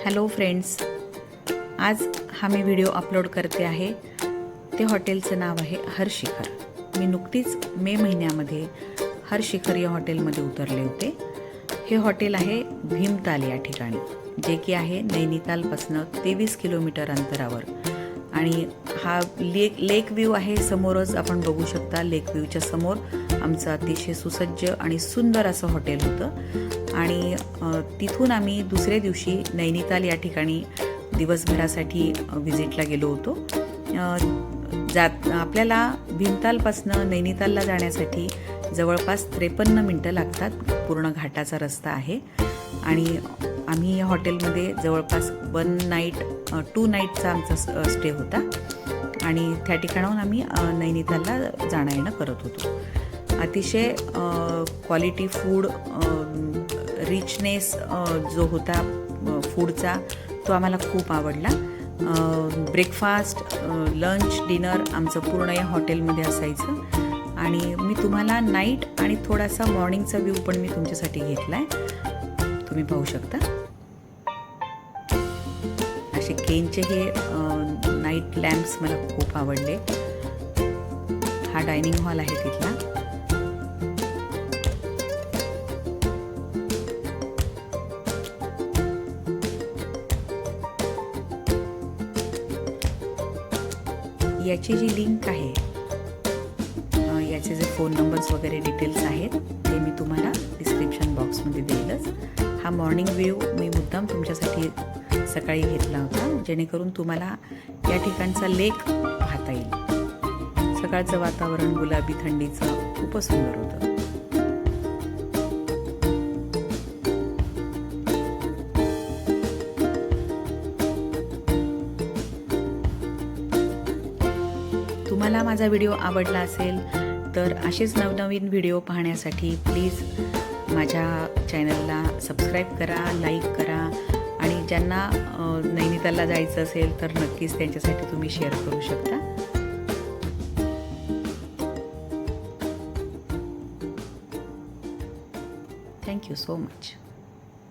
Hello friends, आज हा मी video upload करते आहे. ते हॉटेलचं नाव आहे हरशिखर. मी नुकतीच मे महिन्यामध्ये हरशिखर या हॉटेलमध्ये उतरले होते. हे हॉटेल आहे भीमताल या ठिकाणी, जे की आहे नैनितालपासनं 23 किलोमीटर अंतरावर. आणि हा लेक व्ह्यू आहे. समोरच आपण बघू शकता, लेक व्ह्यूच्या समोर आमचं अतिशय सुसज्ज आणि सुंदर असं हॉटेल होतं. आणि तिथून आम्ही दुसऱ्या दिवशी नैनिताल या ठिकाणी दिवसभरासाठी व्हिजिटला गेलो होतो. आपल्याला भीमतालपासनं नैनितालला जाण्यासाठी जवळपास 53 मिनटं लागतात. पूर्ण घाटाचा रस्ता आहे. आणि आम्ही या हॉटेलमध्ये जवळपास 2 नाईटचा आमचा स्टे होता. आणि त्या ठिकाणाहून आम्ही नैनितालला जाणं येणं करत होतो. अतिशय क्वालिटी फूड, रिचनेस जो होता फूडचा, तो आम्हाला खूप आवडला. ब्रेकफास्ट, लंच, डिनर आमचं पूर्ण या हॉटेलमध्ये असायचं. आणि मी तुम्हाला नाईट आणि थोडासा मॉर्निंगचा व्ह्यू पण मी तुमच्यासाठी घेतला आहे. तुम्ही पाहू शकता. असे केनचे हे नाईट लॅम्प्स मला खूप आवडले. हा डायनिंग हॉल आहे तिथला. याची जी लिंक आहे, याचे जे फोन नंबर्स वगैरे डिटेल्स आहेत, ते मी तुम्हाला डिस्क्रिप्शन बॉक्समध्ये देईलच. हा मॉर्निंग व्ह्यू मी मुद्दाम तुमच्यासाठी सकाळी घेतला होता, जेणेकरून तुम्हाला या ठिकाणचा लेक पाहता येईल. सकाळचं वातावरण गुलाबी थंडीचं खूपच सुंदर होतं. तुम्हाला माझा व्हिडिओ आवडला असेल तर असेच नवनवीन व्हिडिओ पाहण्यासाठी प्लीज माझ्या चॅनलला सबस्क्राईब करा, लाईक करा. आणि ज्यांना नैनितालला जायचं असेल तर नक्कीच त्यांच्यासाठी तुम्ही शेअर करू शकता. Thank you so much.